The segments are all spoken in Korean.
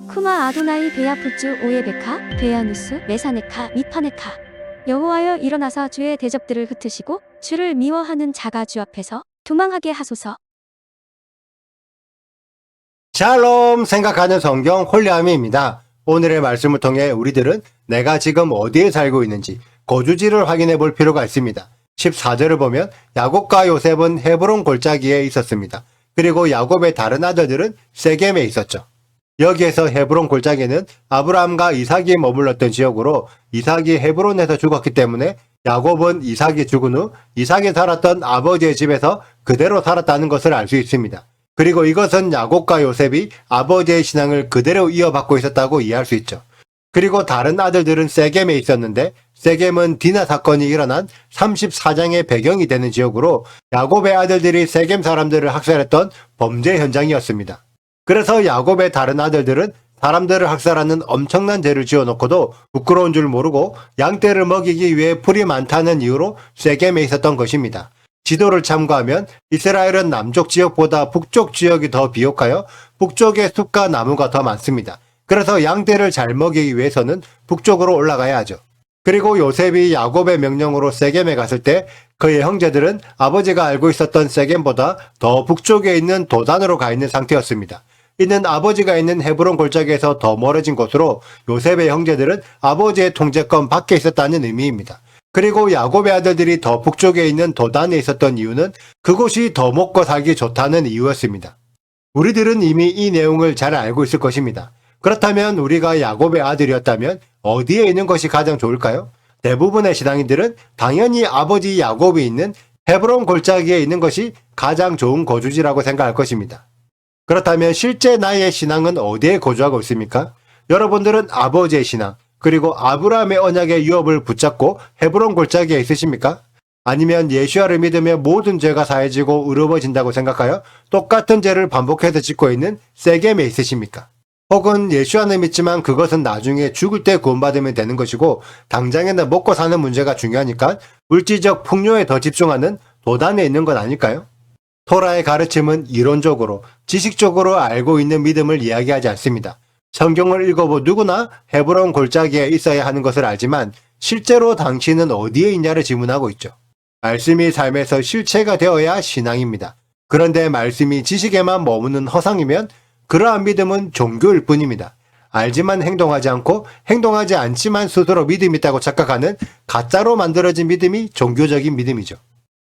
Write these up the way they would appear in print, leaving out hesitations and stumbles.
쿠마 아도나이 베야푸츠 오예베카 베야누스 메사네카 미파네카. 여호와여 일어나사 주의 대적들을 흩으시고 주를 미워하는 자가 주 앞에서 도망하게 하소서. 샬롬 생각하는 성경 홀리아미입니다. 오늘의 말씀을 통해 우리들은 내가 지금 어디에 살고 있는지 거주지를 확인해 볼 필요가 있습니다. 14절을 보면 야곱과 요셉은 헤브론 골짜기에 있었습니다. 그리고 야곱의 다른 아들들은 세겜에 있었죠. 여기에서 헤브론 골짜기는 아브라함과 이삭이 머물렀던 지역으로 이삭이 헤브론에서 죽었기 때문에 야곱은 이삭이 죽은 후 이삭이 살았던 아버지의 집에서 그대로 살았다는 것을 알 수 있습니다. 그리고 이것은 야곱과 요셉이 아버지의 신앙을 그대로 이어받고 있었다고 이해할 수 있죠. 그리고 다른 아들들은 세겜에 있었는데 세겜은 디나 사건이 일어난 34장의 배경이 되는 지역으로 야곱의 아들들이 세겜 사람들을 학살했던 범죄 현장이었습니다. 그래서 야곱의 다른 아들들은 사람들을 학살하는 엄청난 죄를 지어놓고도 부끄러운 줄 모르고 양떼를 먹이기 위해 풀이 많다는 이유로 세겜에 있었던 것입니다. 지도를 참고하면 이스라엘은 남쪽 지역보다 북쪽 지역이 더 비옥하여 북쪽에 숲과 나무가 더 많습니다. 그래서 양떼를 잘 먹이기 위해서는 북쪽으로 올라가야 하죠. 그리고 요셉이 야곱의 명령으로 세겜에 갔을 때 그의 형제들은 아버지가 알고 있었던 세겜보다 더 북쪽에 있는 도단으로 가 있는 상태였습니다. 이는 아버지가 있는 헤브론 골짜기에서 더 멀어진 곳으로 요셉의 형제들은 아버지의 통제권 밖에 있었다는 의미입니다. 그리고 야곱의 아들들이 더 북쪽에 있는 도단에 있었던 이유는 그곳이 더 먹고 살기 좋다는 이유였습니다. 우리들은 이미 이 내용을 잘 알고 있을 것입니다. 그렇다면 우리가 야곱의 아들이었다면 어디에 있는 것이 가장 좋을까요? 대부분의 신앙인들은 당연히 아버지 야곱이 있는 헤브론 골짜기에 있는 것이 가장 좋은 거주지라고 생각할 것입니다. 그렇다면 실제 나의 신앙은 어디에 거주하고 있습니까? 여러분들은 아버지의 신앙, 그리고 아브라함의 언약의 유업을 붙잡고 헤브론 골짜기에 있으십니까? 아니면 예수야를 믿으며 모든 죄가 사해지고 의로워진다고 생각하여 똑같은 죄를 반복해서 짓고 있는 세겜에 있으십니까? 혹은 예수야는 믿지만 그것은 나중에 죽을 때 구원받으면 되는 것이고 당장에는 먹고 사는 문제가 중요하니까 물질적 풍요에 더 집중하는 도단에 있는 건 아닐까요? 토라의 가르침은 이론적으로, 지식적으로 알고 있는 믿음을 이야기하지 않습니다. 성경을 읽어본 누구나 헤브론 골짜기에 있어야 하는 것을 알지만 실제로 당신은 어디에 있냐를 질문하고 있죠. 말씀이 삶에서 실체가 되어야 신앙입니다. 그런데 말씀이 지식에만 머무는 허상이면 그러한 믿음은 종교일 뿐입니다. 알지만 행동하지 않고 행동하지 않지만 스스로 믿음이 있다고 착각하는 가짜로 만들어진 믿음이 종교적인 믿음이죠.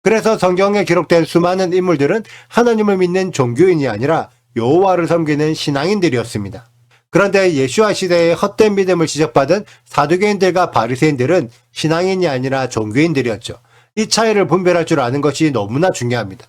그래서 성경에 기록된 수많은 인물들은 하나님을 믿는 종교인이 아니라 여호와를 섬기는 신앙인들이었습니다. 그런데 예수와 시대의 헛된 믿음을 지적받은 사두개인들과 바리새인들은 신앙인이 아니라 종교인들이었죠. 이 차이를 분별할 줄 아는 것이 너무나 중요합니다.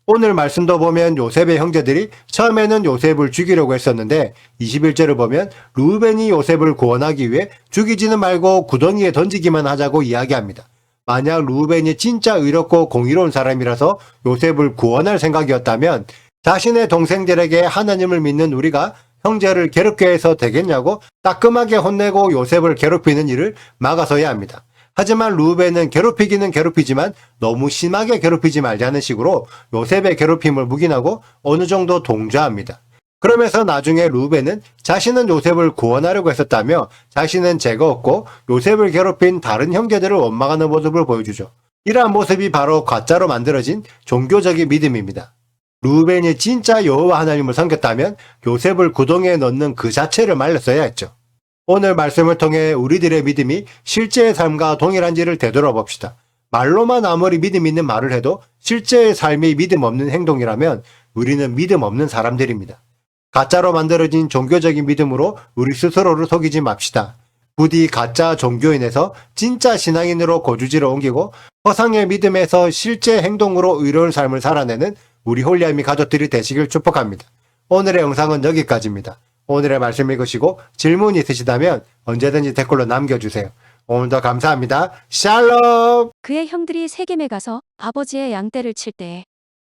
오늘 말씀도 보면 요셉의 형제들이 처음에는 요셉을 죽이려고 했었는데 21절을 보면 루벤이 요셉을 구원하기 위해 죽이지는 말고 구덩이에 던지기만 하자고 이야기합니다. 만약 루벤이 진짜 의롭고 공의로운 사람이라서 요셉을 구원할 생각이었다면 자신의 동생들에게 하나님을 믿는 우리가 형제를 괴롭게 해서 되겠냐고 따끔하게 혼내고 요셉을 괴롭히는 일을 막아서야 합니다. 하지만 루벤은 괴롭히기는 괴롭히지만 너무 심하게 괴롭히지 말자는 식으로 요셉의 괴롭힘을 묵인하고 어느 정도 동조합니다. 그러면서 나중에 루벤은 자신은 요셉을 구원하려고 했었다며 자신은 죄가 없고 요셉을 괴롭힌 다른 형제들을 원망하는 모습을 보여주죠. 이러한 모습이 바로 가짜로 만들어진 종교적인 믿음입니다. 루벤이 진짜 여호와 하나님을 섬겼다면 요셉을 구덩이에 넣는 그 자체를 말렸어야 했죠. 오늘 말씀을 통해 우리들의 믿음이 실제의 삶과 동일한지를 되돌아봅시다. 말로만 아무리 믿음 있는 말을 해도 실제의 삶이 믿음 없는 행동이라면 우리는 믿음 없는 사람들입니다. 가짜로 만들어진 종교적인 믿음으로 우리 스스로를 속이지 맙시다. 부디 가짜 종교인에서 진짜 신앙인으로 거주지를 옮기고 허상의 믿음에서 실제 행동으로 의로운 삶을 살아내는 우리 홀리아미 가족들이 되시길 축복합니다. 오늘의 영상은 여기까지입니다. 오늘의 말씀 읽으시고 질문 있으시다면 언제든지 댓글로 남겨주세요. 오늘도 감사합니다. 샬롬! 그의 형들이 세겜에 가서 아버지의 양떼를 칠 때에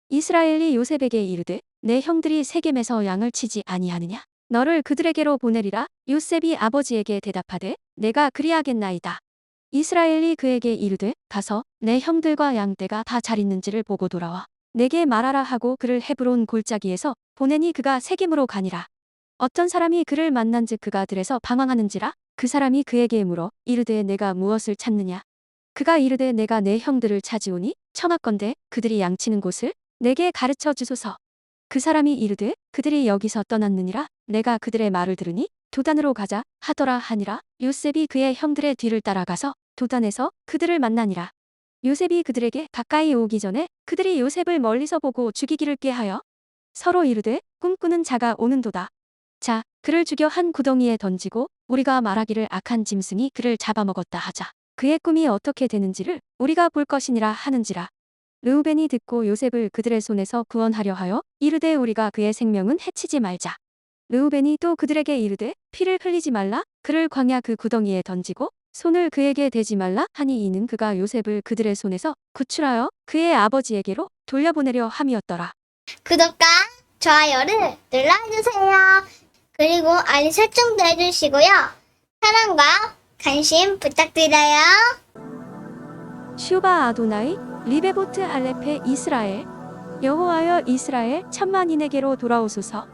이스라엘이 요셉에게 이르되 내 형들이 세겜에서 양을 치지 아니하느냐? 너를 그들에게로 보내리라. 요셉이 아버지에게 대답하되 내가 그리하겠나이다. 이스라엘이 그에게 이르되 가서 내 형들과 양떼가 다 잘 있는지를 보고 돌아와 내게 말하라 하고 그를 헤브론 골짜기에서 보내니 그가 세겜으로 가니라. 어떤 사람이 그를 만난즉 그가 들에서 방황하는지라. 그 사람이 그에게 물어 이르되 내가 무엇을 찾느냐. 그가 이르되 내가 내 형들을 찾으오니 청하건대 그들이 양치는 곳을 내게 가르쳐 주소서. 그 사람이 이르되 그들이 여기서 떠났느니라. 내가 그들의 말을 들으니 도단으로 가자 하더라 하니라. 요셉이 그의 형들의 뒤를 따라가서 도단에서 그들을 만나니라. 요셉이 그들에게 가까이 오기 전에 그들이 요셉을 멀리서 보고 죽이기를 꾀하여 서로 이르되 꿈꾸는 자가 오는도다. 자, 그를 죽여 한 구덩이에 던지고 우리가 말하기를 악한 짐승이 그를 잡아먹었다 하자. 그의 꿈이 어떻게 되는지를 우리가 볼 것이니라 하는지라. 르우벤이 듣고 요셉을 그들의 손에서 구원하려 하여 이르되 우리가 그의 생명은 해치지 말자. 르우벤이 또 그들에게 이르되 피를 흘리지 말라. 그를 광야 그 구덩이에 던지고 손을 그에게 대지 말라 하니 이는 그가 요셉을 그들의 손에서 구출하여 그의 아버지에게로 돌려보내려 함이었더라. 구독과 좋아요를 눌러주세요. 그리고 알림 설정도 해주시고요. 사랑과 관심 부탁드려요. 슈바 아도나이 리베보트 알레페 이스라엘 여호와여 이스라엘 천만인에게로 돌아오소서.